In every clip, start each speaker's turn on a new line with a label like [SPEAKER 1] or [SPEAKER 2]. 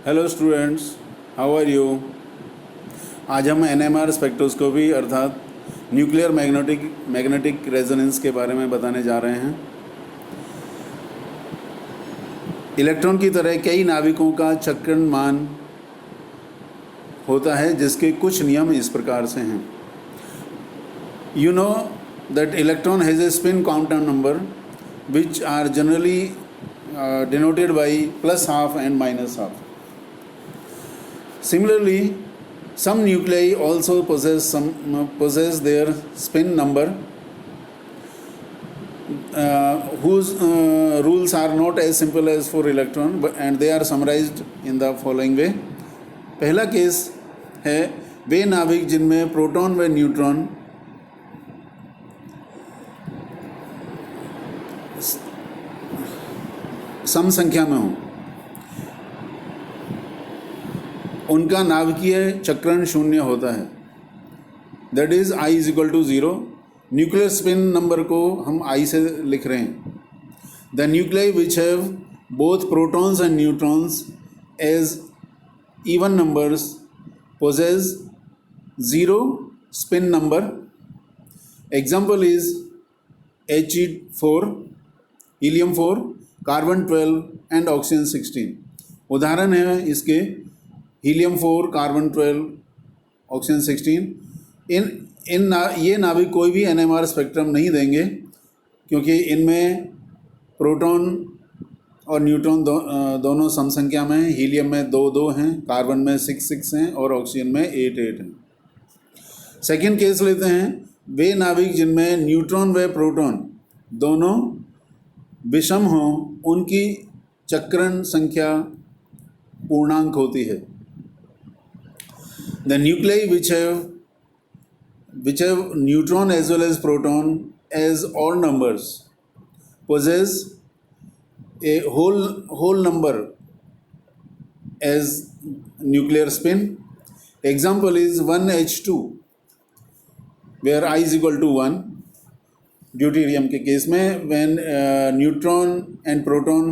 [SPEAKER 1] Hello students, how are you. आज हम NMR spectroscopy अर्थात न्यूक्लियर मैग्नेटिक रेजोनेंस के बारे में बताने जा रहे हैं। इलेक्ट्रॉन की तरह कई नाविकों का चक्रणमान होता है जिसके कुछ नियम इस प्रकार से हैं। You know that electron has a spin quantum number which are generally denoted by +12 and -12. Similarly, some nuclei also possess their spin number whose rules are not as simple as for electron and they are summarized in the following way. पहला case है वे नाभिक जिनमें proton व neutron सम संख्या में हो, उनका नाभिकीय चक्रण शून्य होता है, that is I is equal to 0। Nuclear spin number को हम I से लिख रहे हैं। The nuclei which have both protons and neutrons as even numbers possess 0 spin number. Example is He4, helium 4, carbon 12 and oxygen 16। उदाहरण है इसके helium 4, carbon 12, oxygen 16। ये नाभिक कोई भी एनएमआर स्पेक्ट्रम नहीं देंगे क्योंकि इनमें प्रोटॉन और न्यूट्रॉन दोनों सम संख्या में हैं। हीलियम में 2-2 हैं, कार्बन में 6-6 हैं और ऑक्सीजन में 8-8 हैं। सेकेंड केस लेते हैं वे नाभिक जिनमें न्यूट्रॉन व प्रोटॉन दोनों विषम हों, उनकी चक्रण संख्या पूर्णांक होती है। The nuclei which have neutron as well as proton as odd numbers possess a whole number as nuclear spin. Example is 1H2 where I is equal to 1। Deuterium के केस में when neutron and proton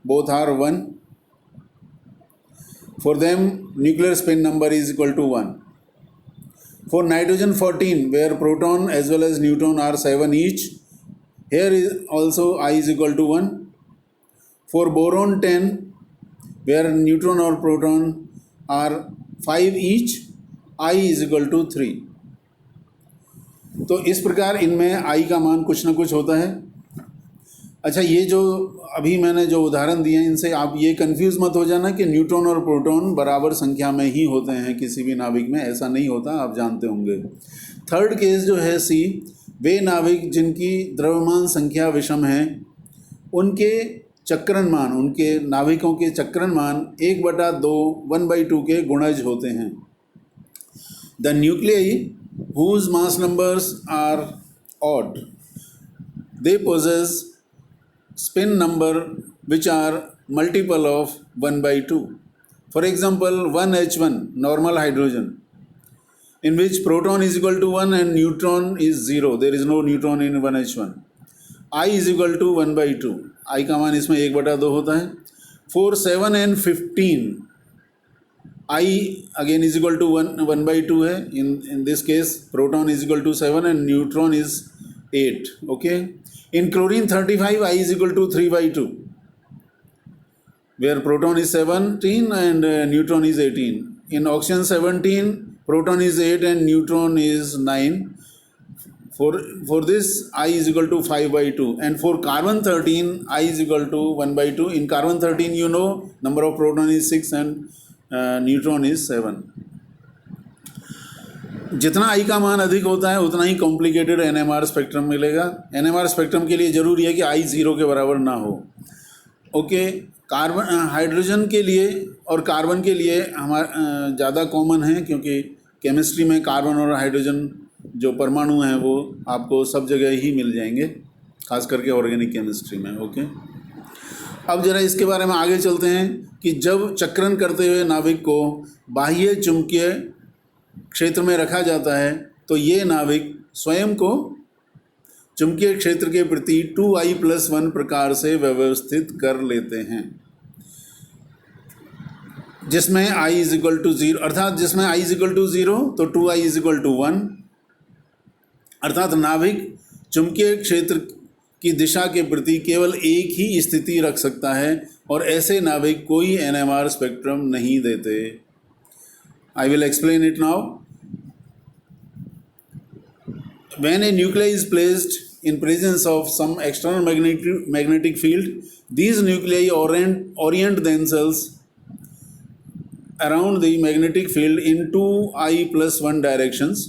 [SPEAKER 1] both are 1, for them nuclear spin number is equal to 1। For nitrogen 14 where proton as well as neutron are 7 each, here is also I is equal to 1। For boron 10 where neutron or proton are 5 each, I is equal to 3। तो इस प्रकार इनमें I का मान कुछ ना कुछ होता है। अच्छा, ये जो अभी मैंने जो उदाहरण दिए हैं इनसे आप ये कंफ्यूज मत हो जाना कि न्यूट्रॉन और प्रोटॉन बराबर संख्या में ही होते हैं किसी भी नाभिक में, ऐसा नहीं होता, आप जानते होंगे। थर्ड केस जो है C, वे नाभिक जिनकी द्रव्यमान संख्या विषम है, उनके चक्रण मान, उनके नाभिकों के चक्रण मान 1/2 1/2 के गुणज होते हैं। The nuclei whose mass numbers are odd, they possess spin number which are multiple of 1/2। For example, 1H1 normal hydrogen in which proton is equal to 1 and neutron is 0, there is no neutron in 1H1, I is equal to 1/2, I का मान इसमें 1/2 होता है। For 7 and 15 I again is equal to 1/2 है। in this case proton is equal to 7 and neutron is 8। okay, in chlorine 35 I is equal to 3/2 where proton is 17 and neutron is 18। in oxygen 17 proton is 8 and neutron is 9। for this I is equal to 5/2 and for carbon 13 I is equal to 1/2। in carbon 13 you know number of proton is 6 and neutron is 7। जितना I का मान अधिक होता है उतना ही complicated NMR spectrum मिलेगा। NMR spectrum के लिए ज़रूरी है कि I 0 के बराबर ना हो। ओके, कार्बन हाइड्रोजन के लिए और कार्बन के लिए हमारा ज़्यादा कॉमन है क्योंकि केमिस्ट्री में कार्बन और हाइड्रोजन जो परमाणु हैं वो आपको सब जगह ही मिल जाएंगे, खास करके ऑर्गेनिक केमिस्ट्री में। ओके, अब जरा इसके बारे में आगे चलते हैं कि जब चक्रण करते हुए नाभिक को बाह्य चुंबकीय क्षेत्र में रखा जाता है तो ये नाभिक स्वयं को चुंबकीय क्षेत्र के प्रति 2I+1 प्रकार से व्यवस्थित कर लेते हैं। जिसमें i इज इक्वल टू 0, अर्थात जिसमें i इज इक्वल टू 0 तो 2i इज इक्वल टू 1, अर्थात नाभिक चुंबकीय क्षेत्र की दिशा के प्रति केवल एक ही स्थिति रख सकता है और ऐसे नाभिक कोई एनएमआर स्पेक्ट्रम नहीं देते। I will explain it now. When a nuclei is placed in presence of some external magnetic field, these nuclei orient themselves around the magnetic field in 2i plus 1 directions.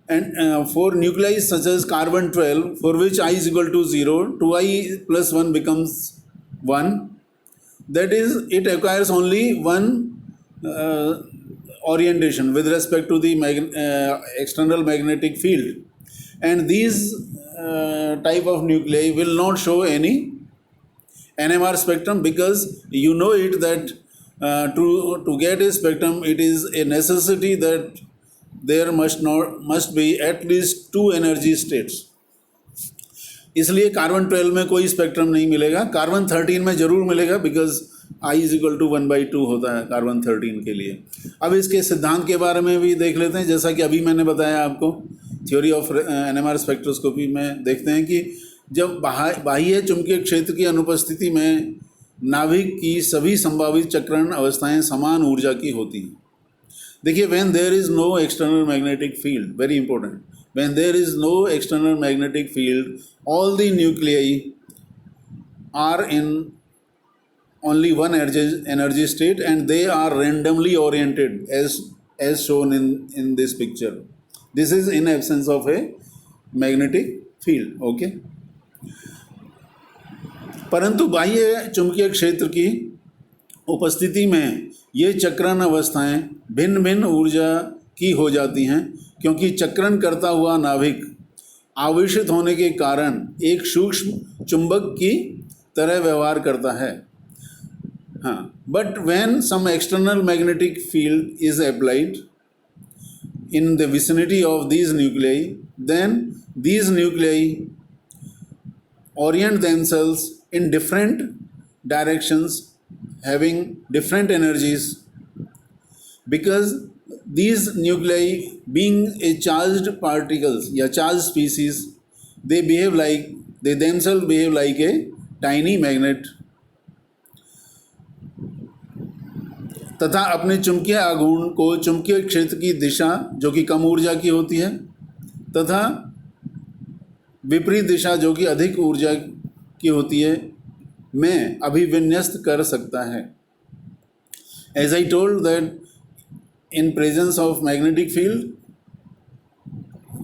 [SPEAKER 1] And for nuclei such as carbon 12, for which I is equal to 0, 2i plus 1 becomes 1. That is, it acquires only one orientation with respect to the external magnetic field, and these type of nuclei will not show any NMR spectrum, because you know it that to get a spectrum it is a necessity that there must be at least 2 energy states. इसलिए carbon 12 में कोई spectrum नहीं मिलेगा, carbon 13 में ज़रूर मिलेगा, because I is equal to 1/2 होता है कार्बन 13 के लिए। अब इसके सिद्धांत के बारे में भी देख लेते हैं। जैसा कि अभी मैंने बताया आपको, थ्योरी ऑफ NMR स्पेक्ट्रोस्कोपी में देखते हैं कि जब बाह्य चुंबकीय क्षेत्र की अनुपस्थिति में नाभिक की सभी संभावित चक्रण अवस्थाएं समान ऊर्जा की होती हैं। देखिए, when there is no external magnetic field, very important, when there is no external magnetic field, all the nuclei are in only one energy state and they are randomly oriented as shown in this picture. This is in absence of a magnetic field. Okay. परंतु बाह्य चुंबकीय क्षेत्र की उपस्थिति में ये चक्रण अवस्थाएं भिन्न भिन्न ऊर्जा की हो जाती हैं, क्योंकि चक्रण करता हुआ नाभिक आवेशित होने के कारण एक सूक्ष्म चुंबक की तरह व्यवहार करता है। हाँ, but when some external magnetic field is applied in the vicinity of these nuclei, then these nuclei orient themselves in different directions having different energies, because these nuclei being a charged particles या charged species, they themselves behave like a tiny magnet, तथा अपने चुंबकीय आघूर्ण को चुंबकीय क्षेत्र की दिशा जो कि कम ऊर्जा की होती है तथा विपरीत दिशा जो कि अधिक ऊर्जा की होती है में अभिविन्यस्त कर सकता है। As I told that in presence of magnetic field,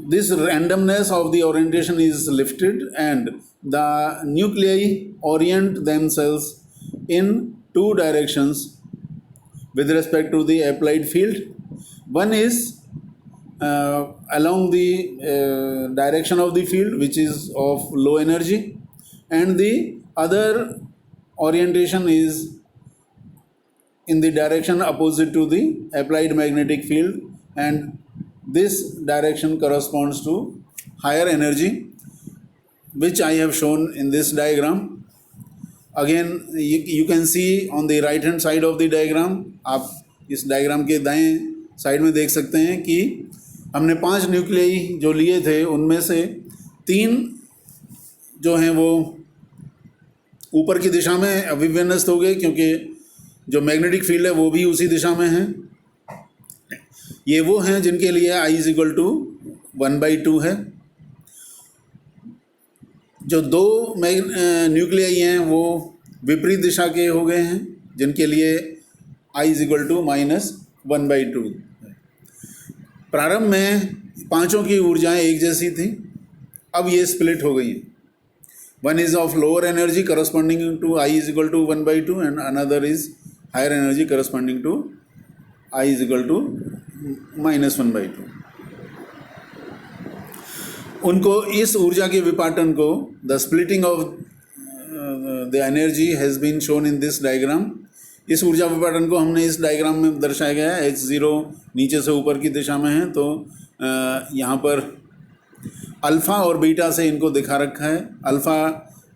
[SPEAKER 1] this randomness of the orientation is lifted and the nuclei orient themselves in 2 directions with respect to the applied field. One is along the direction of the field which is of low energy, and the other orientation is in the direction opposite to the applied magnetic field, and this direction corresponds to higher energy, which I have shown in this diagram. Again, you can see on the right hand side of the diagram, आप इस diagram के दाएं side में देख सकते हैं कि हमने 5 न्यूक्लियाई जो लिए थे उनमें से 3 जो हैं वो ऊपर की दिशा में अभिविन्यस्त हो गए, क्योंकि जो मैग्नेटिक फील्ड है वो भी उसी दिशा में है। ये वो हैं जिनके लिए I इज इक्वल टू 1/2 है। जो 2 न्यूक्लियाई हैं वो विपरीत दिशा के हो गए हैं, जिनके लिए I इज इक्वल टू -1/2। प्रारंभ में पांचों की ऊर्जाएं एक जैसी थी, अब ये स्प्लिट हो गई हैं। One is of lower energy corresponding to I is equal to 1/2 and another is higher energy corresponding to I is equal to -1/2। उनको इस ऊर्जा के विपाटन को, the splitting of the energy has been shown in this diagram. इस ऊर्जा विपाटन को हमने इस डायग्राम में दर्शाया गया है। H0 नीचे से ऊपर की दिशा में है, तो यहाँ पर अल्फ़ा और बीटा से इनको दिखा रखा है। अल्फ़ा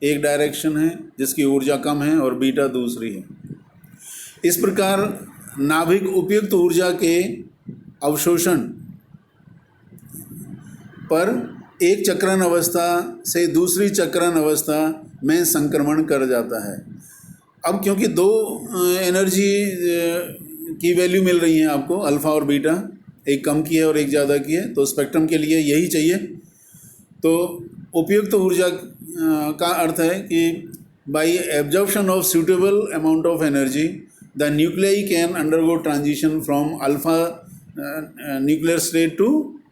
[SPEAKER 1] एक डायरेक्शन है जिसकी ऊर्जा कम है और बीटा दूसरी है। इस प्रकार नाभिक उपयुक्त ऊर्जा के अवशोषण पर एक चक्रण अवस्था से दूसरी चक्रण अवस्था में संक्रमण कर जाता है। अब क्योंकि दो एनर्जी की वैल्यू मिल रही है आपको, अल्फ़ा और बीटा, एक कम की है और एक ज़्यादा की है, तो स्पेक्ट्रम के लिए यही चाहिए। तो उपयुक्त ऊर्जा का अर्थ है कि by absorption of suitable amount of energy the nuclei can undergo transition from alpha nuclear state to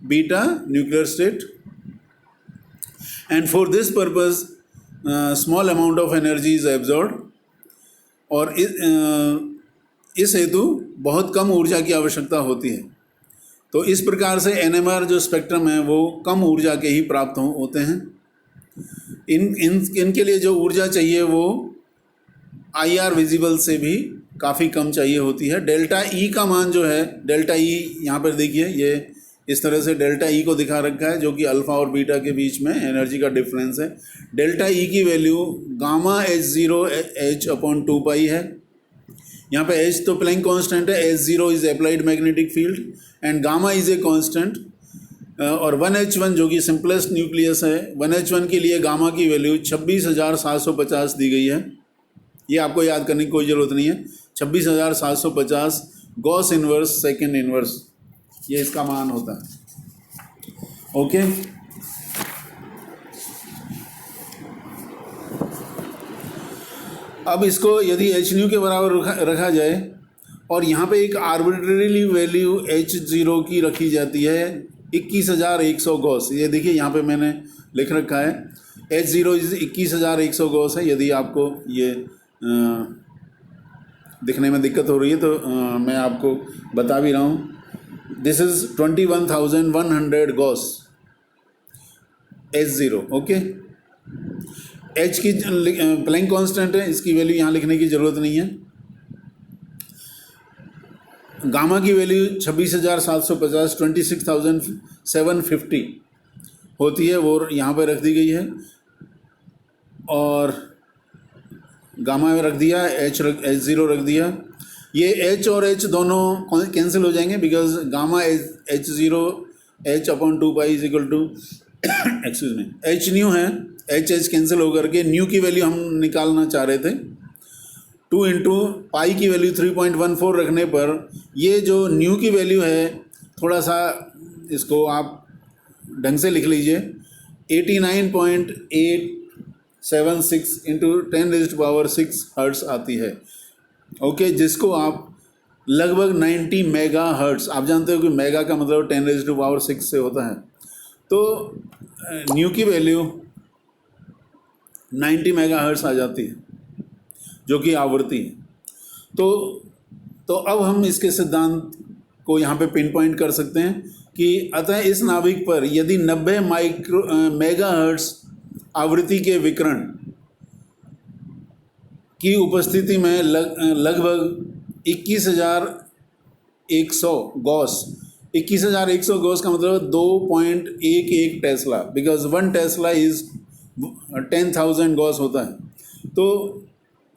[SPEAKER 1] beta nuclear state, and for this purpose small amount of energy is absorb, और इस हेतु बहुत कम ऊर्जा की आवश्यकता होती है। तो इस प्रकार से NMR जो स्पेक्ट्रम है वो कम ऊर्जा के ही प्राप्त होते हैं। इनके लिए जो ऊर्जा चाहिए वो IR विजिबल से भी काफ़ी कम चाहिए होती है। डेल्टा E का मान जो है, डेल्टा E यहाँ पर देखिए, ये इस तरह से डेल्टा E को दिखा रखा है, जो कि अल्फ़ा और बीटा के बीच में एनर्जी का डिफरेंस है। डेल्टा E की वैल्यू गामा H0 H/2π है। यहाँ पे H तो प्लैंक कांस्टेंट है, H0 is applied magnetic field and gamma is a constant, और 1H1 जो कि सिंपलेस्ट न्यूक्लियस है, 1H1 के लिए गामा की वैल्यू 26,750 दी गई है। ये आपको याद करने की कोई ज़रूरत नहीं है। 26,750 गॉस इनवर्स सेकेंड इनवर्स, ये इसका मान होता है। ओके, अब इसको यदि एच न्यू के बराबर रखा जाए और यहाँ पे एक आर्बिट्रेरीली वैल्यू H0 की रखी जाती है 21,100 गॉस। ये देखिए यहाँ पे मैंने लिख रखा है H0 इज 21,100 गॉस है। यदि आपको ये दिखने में दिक्कत हो रही है तो मैं आपको बता भी रहा हूँ। This is 21,100 Gauss H0। Okay, H की प्लैंक कांस्टेंट है, इसकी वैल्यू यहाँ लिखने की ज़रूरत नहीं है। गामा की वैल्यू 26,750 26,750 होती है, वो यहाँ पे रख दी गई है, और गामा में रख दिया, H0 रख दिया। ये H और H दोनों कैंसिल हो जाएंगे, because gamma H0 H/2π is equal to excuse me H nu है, H कैंसिल होकर के न्यू की वैल्यू हम निकालना चाह रहे थे। 2 इंटू पाई की वैल्यू 3.14 रखने पर ये जो न्यू की वैल्यू है, थोड़ा सा इसको आप ढंग से लिख लीजिए, 89.876 इंटू 10⁻6 हर्ट्स आती है। ओके, जिसको आप लगभग 90 मेगा हर्ट्स, आप जानते हो कि मेगा का मतलब 10⁻6 से होता है, तो न्यू की वैल्यू 90 मेगा हर्ट्स आ जाती है, जो कि आवृत्ति है। तो अब हम इसके सिद्धांत को यहाँ पे पिन पॉइंट कर सकते हैं कि अतः इस नाभिक पर यदि 90 मेगा हर्ट्स आवृत्ति के विकिरण की उपस्थिति में लगभग 21,100 गॉस, 21,100 गॉस का मतलब 2.11 Tesla, because 1 Tesla is 10,000 Gauss होता है। तो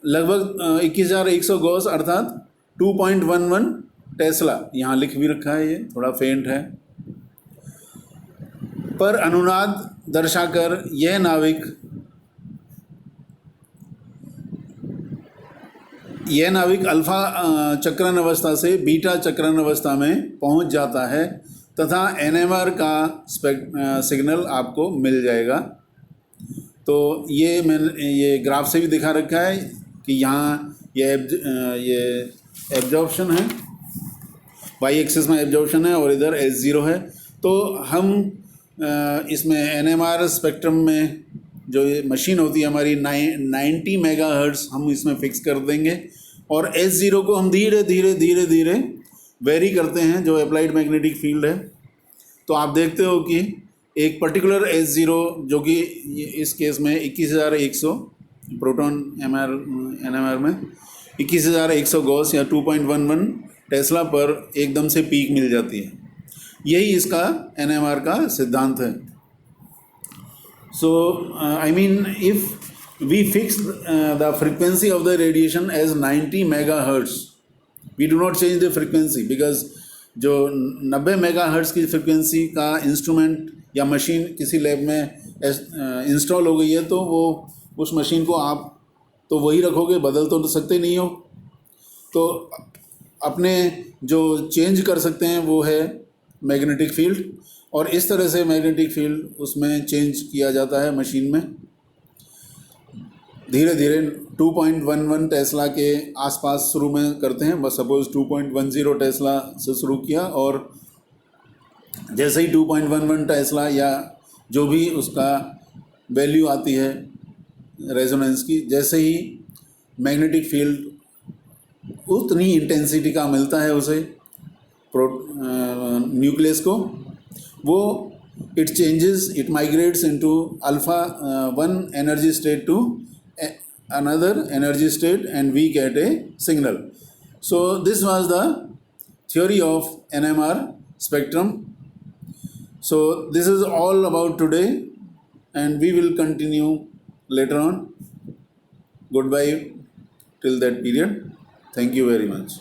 [SPEAKER 1] लगभग 21,100 गॉस अर्थात 2.11 टेस्ला, यहाँ लिख भी रखा है, ये थोड़ा फेंट है, पर अनुनाद दर्शाकर यह नाविक अल्फा चक्रण अवस्था से बीटा चक्रण अवस्था में पहुंच जाता है तथा NMR का सिग्नल आपको मिल जाएगा। तो ये ग्राफ से भी दिखा रखा है कि यहाँ ये एब्जॉर्प्शन है, वाई एक्सिस में एब्जॉर्प्शन है और इधर H0 है। तो हम इसमें NMR स्पेक्ट्रम में जो ये मशीन होती है हमारी 90 मेगाहर्ट्ज़ हम इसमें फिक्स कर देंगे, और H0 को हम धीरे धीरे वेरी करते हैं, जो अप्लाइड मैग्नेटिक फील्ड है। तो आप देखते हो कि एक पर्टिकुलर H0 जो कि इस केस में 21,100 प्रोटॉन NMR में 21,100 गॉस या 2.11 टेस्ला पर एकदम से पीक मिल जाती है। यही इसका NMR का सिद्धांत है। So I mean, if we fix the frequency of the radiation as 90 megahertz, we do not change the frequency, because जो 90 मेगाहर्ट्ज़ की फ्रिक्वेंसी का इंस्ट्रूमेंट या मशीन किसी लैब में इंस्टॉल हो गई है, तो वो उस मशीन को आप तो वही रखोगे, बदल तो सकते नहीं हो। तो अपने जो चेंज कर सकते हैं वो है मैग्नेटिक फील्ड, और इस तरह से मैग्नेटिक फील्ड उसमें चेंज किया जाता है मशीन में। धीरे धीरे 2.11 टेस्ला के आसपास शुरू में करते हैं, बस सपोज 2.10 टेस्ला से शुरू किया, और जैसे ही 2.11 टेस्ला या जो भी उसका वैल्यू आती है रेजोनेंस की, जैसे ही मैग्नेटिक फील्ड उतनी इंटेंसिटी का मिलता है उसे न्यूक्लियस को, वो it changes, it migrates into alpha one energy state to another energy state, and we get a signal. So this was the theory of NMR spectrum. So this is all about today, and we will continue later on. Goodbye till that period. Thank you very much.